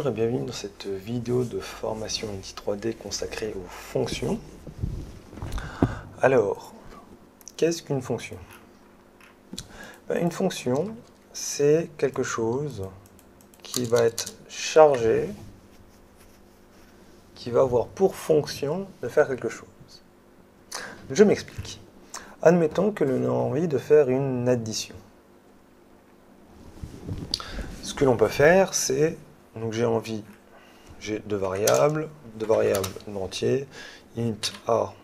Bonjour et bienvenue dans cette vidéo de formation Unity 3D consacrée aux fonctions. Alors, qu'est-ce qu'une fonction? Une fonction, c'est quelque chose qui va être chargé, qui va avoir pour fonction de faire quelque chose. Je m'explique. Admettons que l'on a envie de faire une addition. Ce que l'on peut faire, c'est, donc j'ai deux variables entier, int a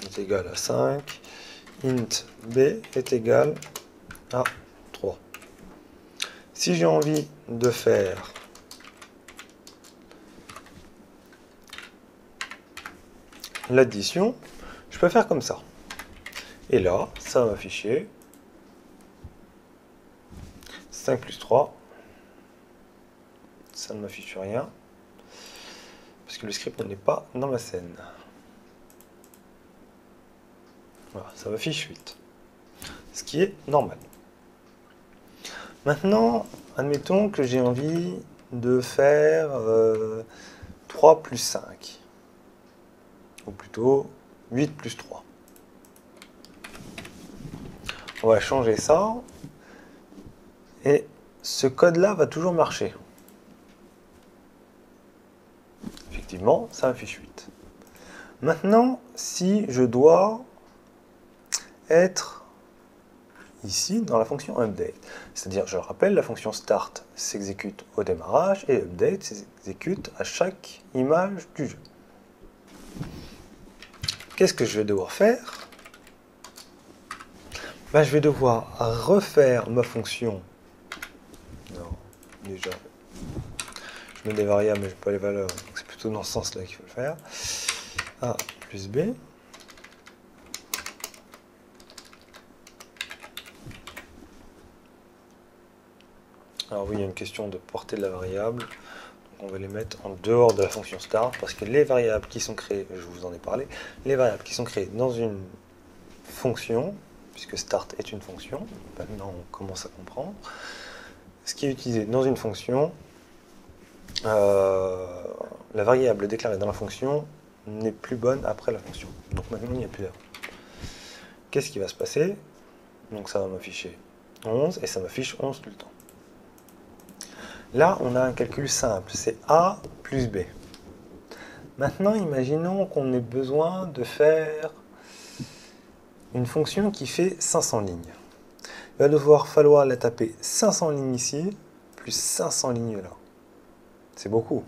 est égal à 5, int b est égal à 3. Si j'ai envie de faire l'addition, je peux faire comme ça. Et là, ça va m'afficher 5 plus 3. Ça ne m'affiche rien, parce que le script n'est pas dans la scène. Voilà, ça m'affiche 8. Ce qui est normal. Maintenant, admettons que j'ai envie de faire 3 plus 5. Ou plutôt 8 plus 3. On va changer ça. Et ce code-là va toujours marcher. Effectivement, ça m'affiche 8. Maintenant, si je dois être ici dans la fonction update, c'est-à-dire, je le rappelle, la fonction start s'exécute au démarrage et update s'exécute à chaque image du jeu. Qu'est-ce que je vais devoir faire? Je vais devoir refaire ma fonction. Non, déjà, je mets des variables, mais je n'ai pas les valeurs, donc c'est plutôt dans ce sens-là qu'il faut le faire. A plus B. Alors oui, il y a une question de portée de la variable. Donc on va les mettre en dehors de la fonction start, parce que les variables qui sont créées, je vous en ai parlé, les variables qui sont créées dans une fonction, puisque start est une fonction, maintenant on commence à comprendre, ce qui est utilisé dans une fonction, la variable déclarée dans la fonction n'est plus bonne après la fonction. Donc maintenant il n'y a plus d'erreur. Qu'est-ce qui va se passer? Donc ça va m'afficher 11 et ça m'affiche 11 tout le temps. Là on a un calcul simple, c'est A plus B. Maintenant imaginons qu'on ait besoin de faire une fonction qui fait 500 lignes. Il va devoir falloir la taper 500 lignes ici, plus 500 lignes là. C'est beaucoup.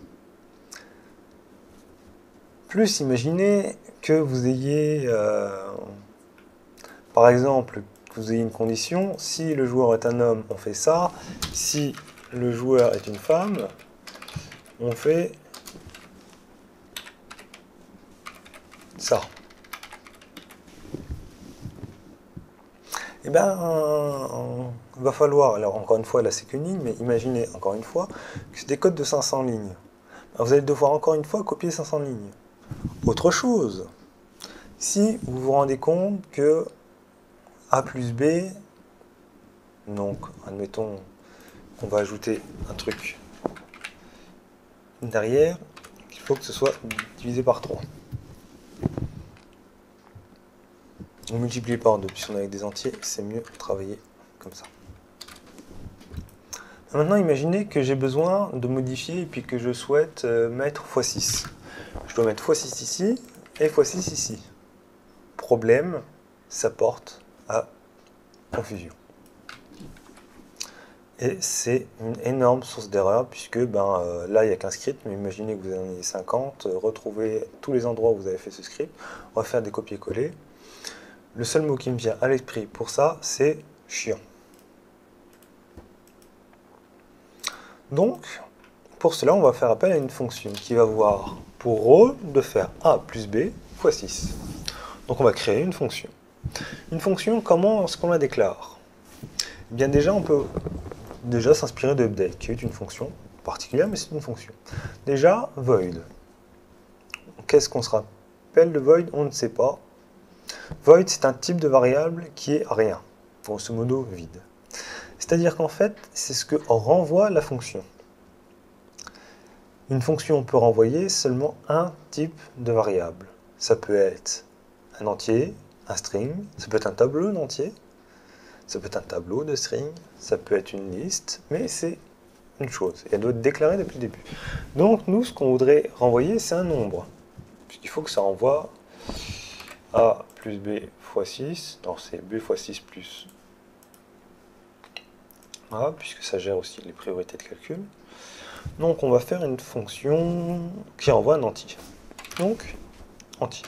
Plus, imaginez que vous ayez, par exemple, que vous ayez une condition, si le joueur est un homme, on fait ça, si le joueur est une femme, on fait ça. Eh bien, il va falloir, alors encore une fois, là c'est qu'une ligne, mais imaginez encore une fois que c'est des codes de 500 lignes. Alors, vous allez devoir encore une fois copier 500 lignes. Autre chose, si vous vous rendez compte que A plus B, donc admettons qu'on va ajouter un truc derrière, il faut que ce soit divisé par 3. On multiplie par 2, puisqu'on est avec des entiers, c'est mieux de travailler comme ça. Maintenant, imaginez que j'ai besoin de modifier et puis que je souhaite mettre x6. Je dois mettre x6 ici et x6 ici. Problème, ça porte à confusion. Et c'est une énorme source d'erreur puisque là, il n'y a qu'un script, mais imaginez que vous en ayez 50, retrouvez tous les endroits où vous avez fait ce script, on va faire des copier-coller. Le seul mot qui me vient à l'esprit pour ça, c'est chiant. Donc, pour cela, on va faire appel à une fonction qui va avoir pour rôle de faire A plus B fois 6. Donc on va créer une fonction. Une fonction, comment est-ce qu'on la déclare? Eh bien déjà, on peut s'inspirer de update, qui est une fonction particulière, mais c'est une fonction. Déjà, void. Qu'est-ce qu'on se rappelle de void? On ne sait pas. Void, c'est un type de variable qui est rien, grosso modo vide. C'est-à-dire qu'en fait, c'est ce que renvoie la fonction. Une fonction peut renvoyer seulement un type de variable. Ça peut être un entier, un string, ça peut être un tableau d'entier, ça peut être un tableau de string, ça peut être une liste, mais c'est une chose, et elle doit être déclarée depuis le début. Donc nous, ce qu'on voudrait renvoyer, c'est un nombre, puisqu'il faut que ça renvoie a plus b fois 6, non c'est b fois 6 plus a, puisque ça gère aussi les priorités de calcul. Donc on va faire une fonction qui renvoie un entier. Donc, entier.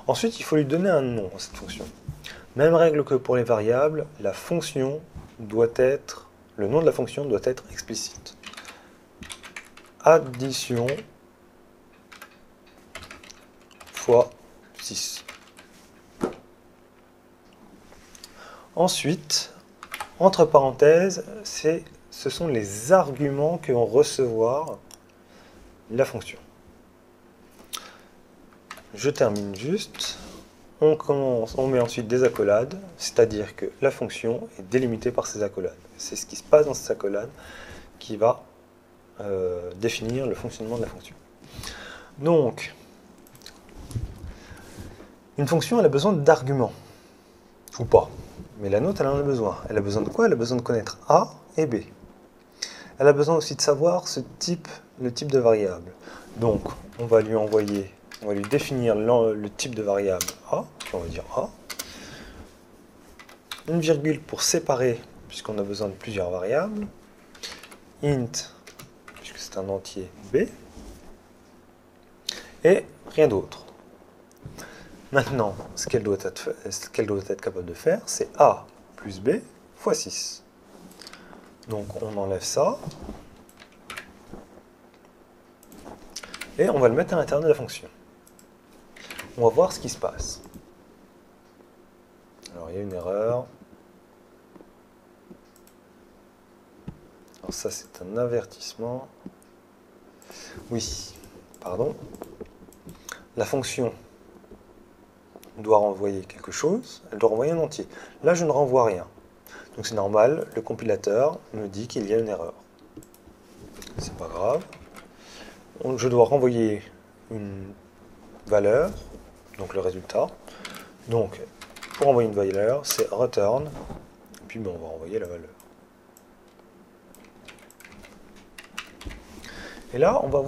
Ensuite, il faut lui donner un nom à cette fonction. Même règle que pour les variables, la fonction doit être, le nom de la fonction doit être explicite. Addition fois 6. Ensuite, entre parenthèses, ce sont les arguments que vont recevoir la fonction. Je termine juste. On met ensuite des accolades, c'est-à-dire que la fonction est délimitée par ces accolades. C'est ce qui se passe dans ces accolades qui va définir le fonctionnement de la fonction. Donc, une fonction, elle a besoin d'arguments, ou pas. Mais la nôtre, elle en a besoin. Elle a besoin de quoi? Elle a besoin de connaître A et B. Elle a besoin aussi de savoir le type de variable. Donc, on va lui envoyer, on va lui définir le type de variable A, puis on va dire A. Une virgule pour séparer, puisqu'on a besoin de plusieurs variables. Int, puisque c'est un entier B. Et rien d'autre. Maintenant, ce qu'elle doit être capable de faire, c'est A plus B fois 6. Donc on enlève ça. Et on va le mettre à l'intérieur de la fonction. On va voir ce qui se passe. Alors il y a une erreur. Alors ça c'est un avertissement. Oui, pardon. La fonction doit renvoyer quelque chose, elle doit renvoyer un entier. Là je ne renvoie rien. Donc c'est normal, le compilateur me dit qu'il y a une erreur. C'est pas grave. Je dois renvoyer une valeur, donc le résultat. Donc pour envoyer une valeur, c'est return, et puis on va renvoyer la valeur. Et là, on va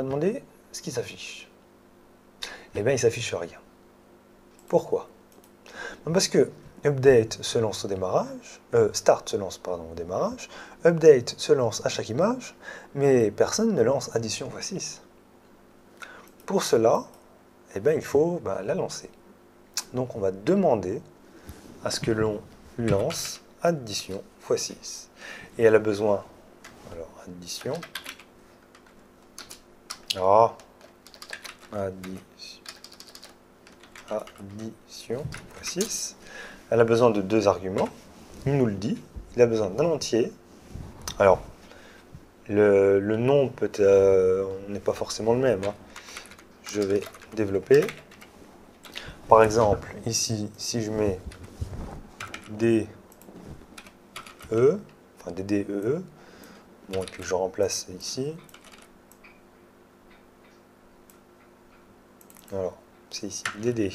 demander ce qui s'affiche. Eh bien, il ne s'affiche rien. Pourquoi? Parce que update se lance au démarrage, start se lance au démarrage, update se lance à chaque image, mais personne ne lance addition fois 6. Pour cela, eh bien, il faut la lancer. Donc on va demander à ce que l'on lance addition fois 6. Et elle a besoin, alors addition, addition fois 6. Elle a besoin de deux arguments. Il nous le dit. Il a besoin d'un entier. Alors, le nom n'est pas forcément le même. Je vais développer. Par exemple, ici, si je mets DE, enfin DDEE, bon, et puis je remplace ici. Alors, c'est ici, DD.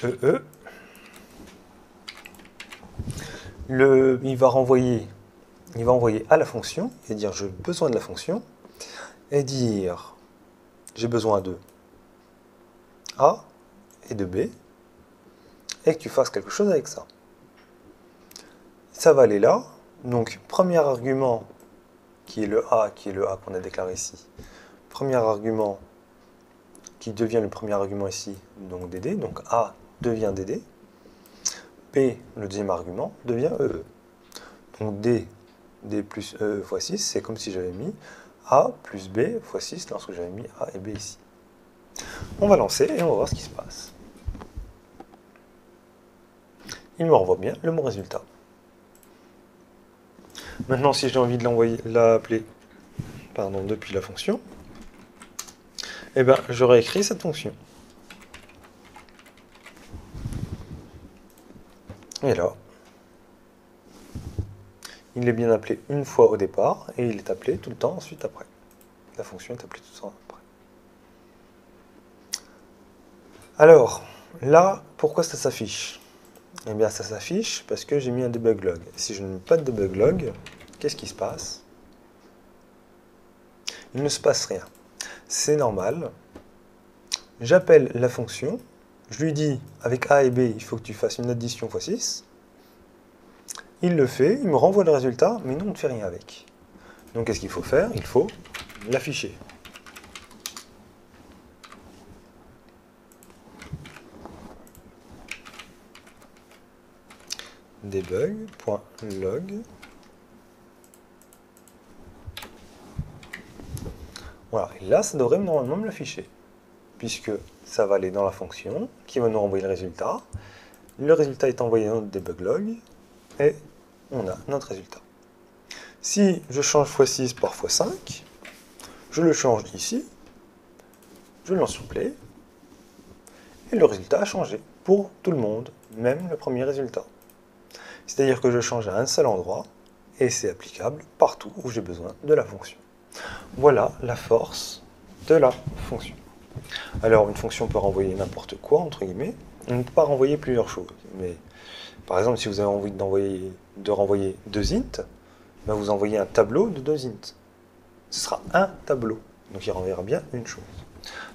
EE. Il va envoyer à la fonction, et dire j'ai besoin de la fonction, et dire j'ai besoin de A et de B, et que tu fasses quelque chose avec ça. Ça va aller là, donc premier argument qui est le A qu'on a déclaré ici, premier argument qui devient le premier argument ici, donc DD, donc A devient DD, P, le deuxième argument, devient EE. Donc D plus E fois 6, c'est comme si j'avais mis A plus B fois 6 lorsque j'avais mis A et B ici. On va lancer et on va voir ce qui se passe. Il me renvoie bien le bon résultat. Maintenant, si j'ai envie de l'appeler depuis la fonction, eh bien, j'aurais écrit cette fonction. Et là, il est bien appelé une fois au départ, et il est appelé tout le temps ensuite après. La fonction est appelée tout le temps après. Alors, là, pourquoi ça s'affiche? Eh bien, ça s'affiche parce que j'ai mis un debug log. Si je ne mets pas de debug log, qu'est-ce qui se passe? Il ne se passe rien. C'est normal. J'appelle la fonction, je lui dis, avec A et B, il faut que tu fasses une addition x 6. Il le fait, il me renvoie le résultat, mais nous, on ne fait rien avec. Donc, qu'est-ce qu'il faut faire? Il faut l'afficher. Debug.log. Voilà, et là, ça devrait normalement me l'afficher, puisque ça va aller dans la fonction, qui va nous renvoyer le résultat. Le résultat est envoyé dans notre debug log, et on a notre résultat. Si je change x6 par x5, je le change ici, je lance sur play, et le résultat a changé pour tout le monde, même le premier résultat. C'est-à-dire que je change à un seul endroit, et c'est applicable partout où j'ai besoin de la fonction. Voilà la force de la fonction. Alors, une fonction peut renvoyer n'importe quoi, entre guillemets. On ne peut pas renvoyer plusieurs choses. Mais, par exemple, si vous avez envie de renvoyer 2 int, ben vous envoyez un tableau de 2 int. Ce sera un tableau. Donc, il renverra bien une chose.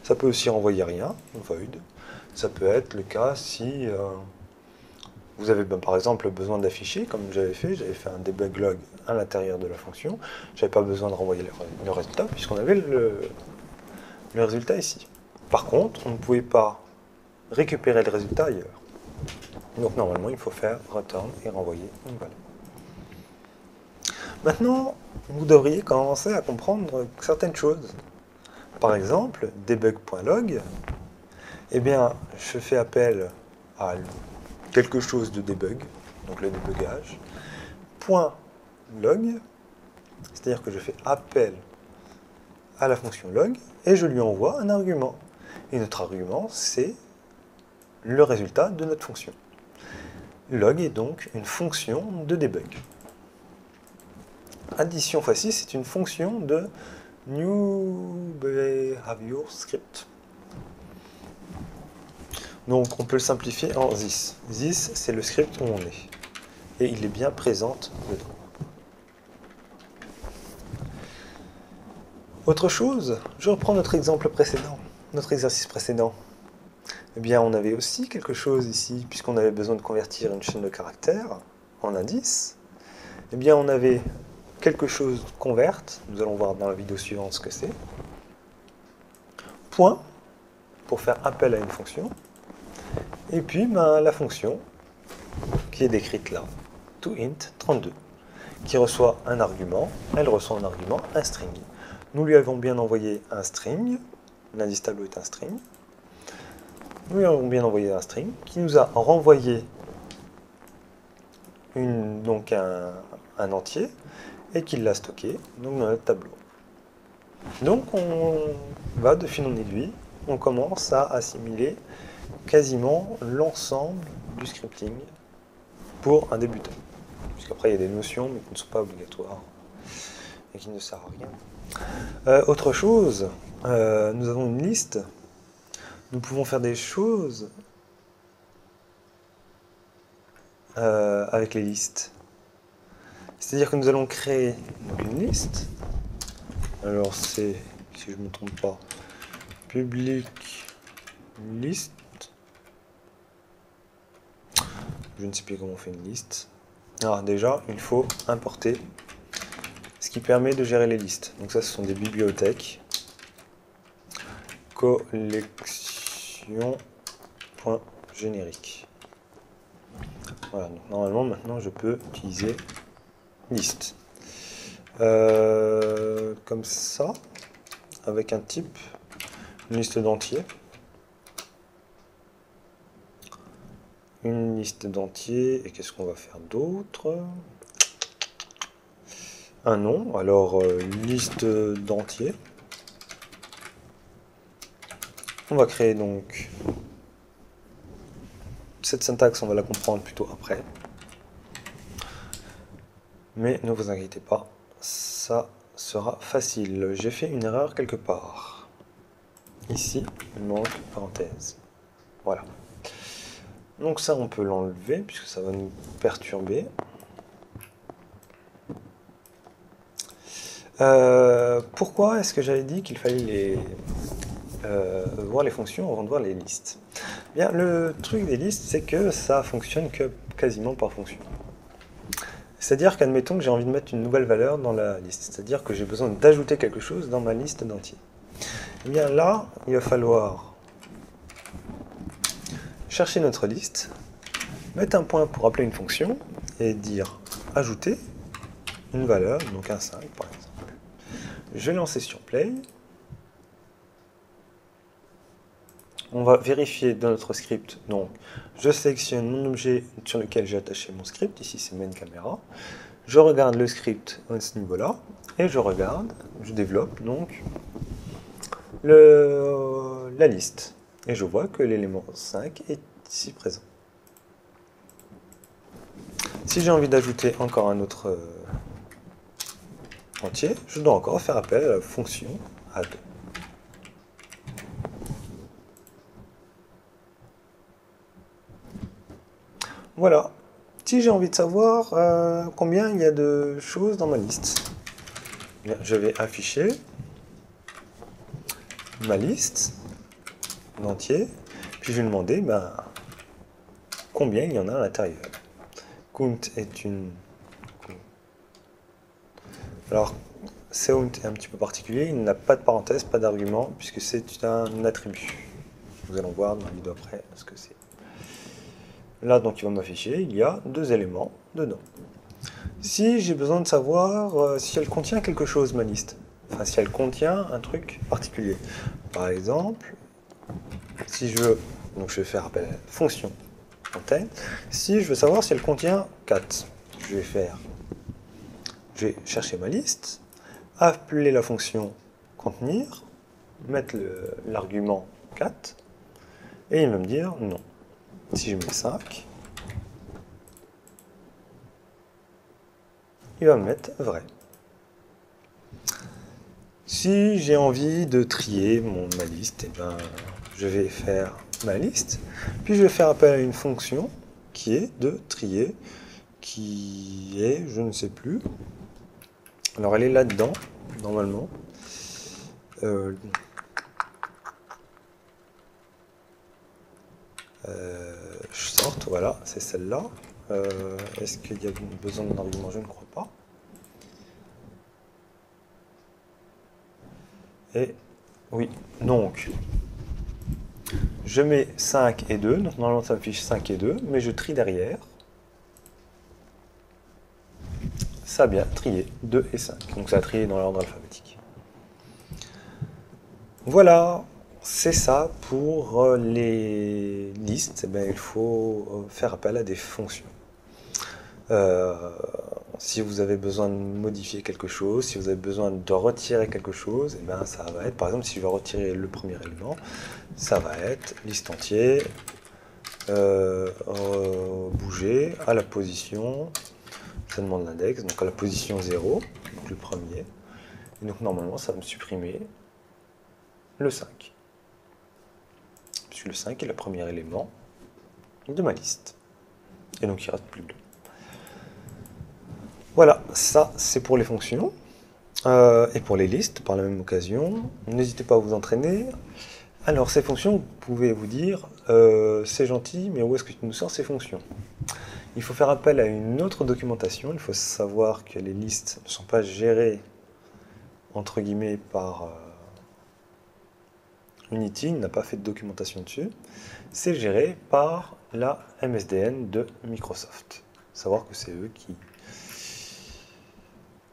Ça peut aussi renvoyer rien, void. Ça peut être le cas si vous avez par exemple besoin d'afficher, comme j'avais fait un debug log à l'intérieur de la fonction. Je n'avais pas besoin de renvoyer le résultat, puisqu'on avait le résultat ici. Par contre, on ne pouvait pas récupérer le résultat ailleurs. Donc normalement, il faut faire return et renvoyer une valeur. Maintenant, vous devriez commencer à comprendre certaines choses. Par exemple, debug.log, eh bien, je fais appel à quelque chose de debug, donc le débugage, .log, c'est-à-dire que je fais appel à la fonction log, et je lui envoie un argument. Et notre argument, c'est le résultat de notre fonction. Log est donc une fonction de debug. Addition x 6 c'est une fonction de new behavior script. Donc on peut le simplifier en this. This, c'est le script où on est. Et il est bien présent dedans. Autre chose, je reprends notre exemple précédent, notre exercice précédent. Eh bien, on avait aussi quelque chose ici, puisqu'on avait besoin de convertir une chaîne de caractères en indice. Eh bien, on avait quelque chose convert, nous allons voir dans la vidéo suivante ce que c'est. Point, pour faire appel à une fonction. Et puis, la fonction, qui est décrite là, toInt32, qui reçoit un argument, elle reçoit un argument, un string. Nous lui avons bien envoyé un string, l'indice tableau est un string. Nous lui avons bien envoyé un string, qui nous a renvoyé donc un entier, et qui l'a stocké donc dans notre tableau. Donc on va de fil en aiguille, on commence à assimiler quasiment l'ensemble du scripting pour un débutant. Puisqu'après il y a des notions mais qui ne sont pas obligatoires et qui ne servent à rien. Autre chose, nous avons une liste. Nous pouvons faire des choses avec les listes. C'est-à-dire que nous allons créer une liste. Alors c'est, si je ne me trompe pas, public list. Je ne sais plus comment on fait une liste. Alors déjà, il faut importer ce qui permet de gérer les listes. Donc ça, ce sont des bibliothèques. Collection.générique. Voilà, donc normalement maintenant je peux utiliser liste. Comme ça, avec un type, une liste d'entiers. Une liste d'entiers, et qu'est-ce qu'on va faire d'autre? Un nom, alors liste d'entiers. On va créer donc cette syntaxe, on va la comprendre plutôt après. Mais ne vous inquiétez pas, ça sera facile. J'ai fait une erreur quelque part. Ici, il manque parenthèse. Voilà. Donc ça, on peut l'enlever, puisque ça va nous perturber. Pourquoi est-ce que j'avais dit qu'il fallait voir les fonctions avant de voir les listes? Bien, le truc des listes, c'est que ça fonctionne que quasiment par fonction. C'est-à-dire qu'admettons que j'ai envie de mettre une nouvelle valeur dans la liste, c'est-à-dire que j'ai besoin d'ajouter quelque chose dans ma liste d'entiers. Eh bien là, il va falloir chercher notre liste, mettre un point pour appeler une fonction, et dire ajouter une valeur, donc un 5 par exemple. Je vais lancer sur Play. On va vérifier dans notre script, donc je sélectionne mon objet sur lequel j'ai attaché mon script, ici c'est main camera. Je regarde le script à ce niveau-là, et je développe donc la liste. Et je vois que l'élément 5 est ici présent. Si j'ai envie d'ajouter encore un autre entier, je dois encore faire appel à la fonction add. Voilà. Si j'ai envie de savoir combien il y a de choses dans ma liste, bien, je vais afficher ma liste d'entiers, puis je vais demander combien il y en a à l'intérieur. Count est une... Alors, count est un petit peu particulier, il n'a pas de parenthèse, pas d'argument, puisque c'est un attribut. Nous allons voir dans la vidéo après ce que c'est. Là, donc, il va m'afficher, il y a 2 éléments dedans. Si j'ai besoin de savoir si elle contient quelque chose, ma liste, enfin, si elle contient un truc particulier. Par exemple, si je veux, donc je vais faire appel à la fonction contain, si je veux savoir si elle contient 4, je vais chercher ma liste, appeler la fonction contenir, mettre l'argument 4, et il va me dire non. Si je mets 5, il va me mettre vrai. Si j'ai envie de trier ma liste, je vais faire ma liste, puis je vais faire appel à une fonction qui est de trier, qui est, je ne sais plus, alors elle est là-dedans, normalement. Sort, voilà, c'est celle-là. Est-ce qu'il y a besoin d'un argument? Je ne crois pas. Et oui, donc je mets 5 et 2, donc normalement ça m'affiche 5 et 2, mais je trie derrière. Ça a bien trié 2 et 5, donc ça a trié dans l'ordre alphabétique. Voilà, c'est ça pour les listes. Il faut faire appel à des fonctions. Si vous avez besoin de modifier quelque chose, si vous avez besoin de retirer quelque chose, ça va être, par exemple, si je veux retirer le premier élément, ça va être liste entier, bouger à la position, ça demande l'index, donc à la position 0, donc le premier, et donc normalement ça va me supprimer le 5, puisque le 5 est le premier élément de ma liste, et donc il ne reste plus que 2. Voilà, ça c'est pour les fonctions. Et pour les listes, par la même occasion, n'hésitez pas à vous entraîner. Alors ces fonctions, vous pouvez vous dire, c'est gentil, mais où est-ce que tu nous sors ces fonctions? Il faut faire appel à une autre documentation. Il faut savoir que les listes ne sont pas gérées, entre guillemets, par Unity, il n'a pas fait de documentation dessus. C'est géré par la MSDN de Microsoft. Savoir que c'est eux qui...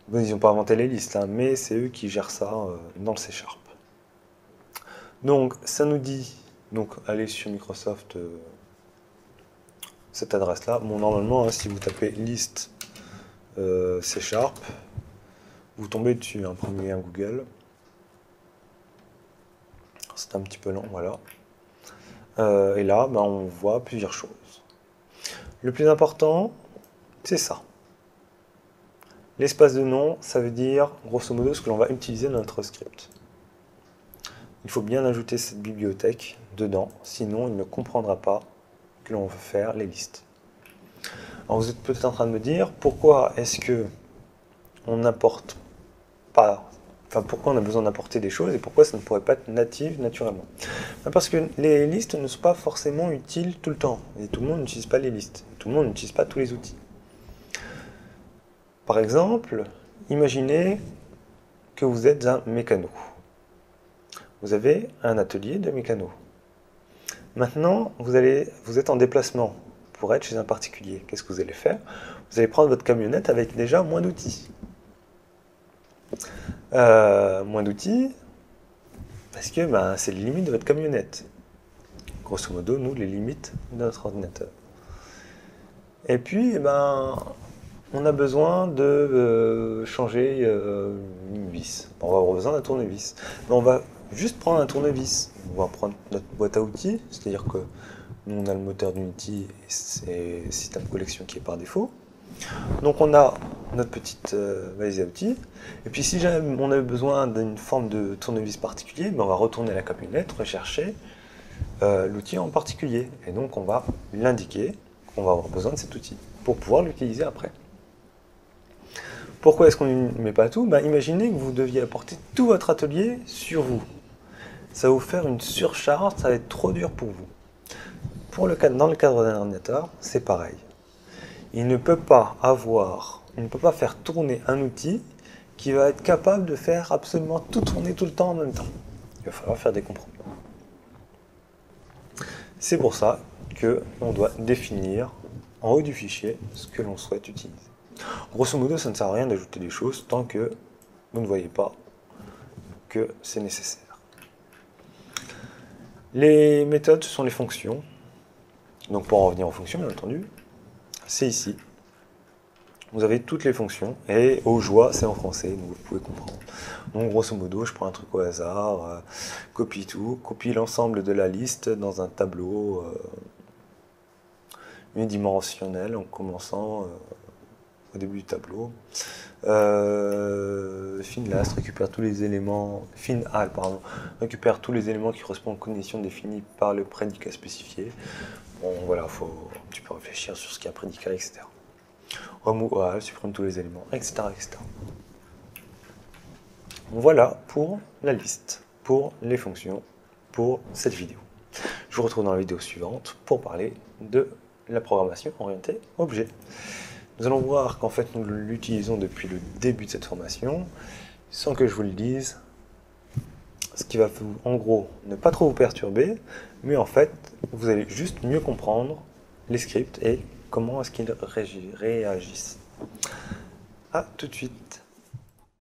Bon, ils n'ont pas inventé les listes, hein, mais c'est eux qui gèrent ça dans le C#. Donc, ça nous dit, donc, allez sur Microsoft, cette adresse-là. Bon, normalement, hein, si vous tapez liste C#, vous tombez dessus, hein, premier un Google. C'est un petit peu lent, voilà. Et là, on voit plusieurs choses. Le plus important, c'est ça. L'espace de nom, ça veut dire, grosso modo, ce que l'on va utiliser dans notre script. Il faut bien ajouter cette bibliothèque dedans, sinon il ne comprendra pas que l'on veut faire les listes. Alors vous êtes peut-être en train de me dire, pourquoi est-ce que on n'apporte pas, enfin pourquoi on a besoin d'apporter des choses et pourquoi ça ne pourrait pas être natif naturellement? Parce que les listes ne sont pas forcément utiles tout le temps, et tout le monde n'utilise pas les listes, tout le monde n'utilise pas tous les outils. Par exemple, imaginez que vous êtes un mécano. Vous avez un atelier de mécano. Maintenant, vous êtes en déplacement pour être chez un particulier. Qu'est-ce que vous allez faire? Vous allez prendre votre camionnette avec déjà moins d'outils. Moins d'outils, parce que c'est les limites de votre camionnette. Grosso modo, nous, les limites de notre ordinateur. Et puis, on a besoin de changer une vis. On va avoir besoin d'un tournevis. Mais on va juste prendre un tournevis. On va prendre notre boîte à outils, c'est-à-dire que nous, on a le moteur d'Unity et c'est système collection qui est par défaut. Donc on a notre petite valise à outils. Et puis si jamais on a besoin d'une forme de tournevis particulier, on va retourner à la camionnette, rechercher l'outil en particulier. Et donc on va l'indiquer qu'on va avoir besoin de cet outil pour pouvoir l'utiliser après. Pourquoi est-ce qu'on ne met pas tout? Imaginez que vous deviez apporter tout votre atelier sur vous. Ça va vous faire une surcharge, ça va être trop dur pour vous. Dans le cadre d'un ordinateur, c'est pareil. Il ne peut pas faire tourner un outil qui va être capable de faire absolument tout tourner tout le temps en même temps. Il va falloir faire des compromis. C'est pour ça qu'on doit définir en haut du fichier ce que l'on souhaite utiliser. Grosso modo, ça ne sert à rien d'ajouter des choses tant que vous ne voyez pas que c'est nécessaire. Les méthodes, ce sont les fonctions. Donc pour en revenir aux fonctions, bien entendu, c'est ici. Vous avez toutes les fonctions, et au joie, c'est en français, donc vous pouvez comprendre. Donc grosso modo, je prends un truc au hasard, copie tout, copie l'ensemble de la liste dans un tableau unidimensionnel en commençant au début du tableau. FinLast récupère tous les éléments, FinAll, pardon, récupère tous les éléments qui correspondent aux conditions définies par le prédicat spécifié. Bon, voilà, faut un petit peu réfléchir sur ce qu'il y a prédicat, etc. Remove all, supprime tous les éléments, etc., etc. Voilà pour la liste, pour les fonctions, pour cette vidéo. Je vous retrouve dans la vidéo suivante pour parler de la programmation orientée objet. Nous allons voir qu'en fait nous l'utilisons depuis le début de cette formation, sans que je vous le dise, ce qui va vous, en gros, ne pas trop vous perturber, mais en fait, vous allez juste mieux comprendre les scripts et comment est-ce qu'ils réagissent. À tout de suite.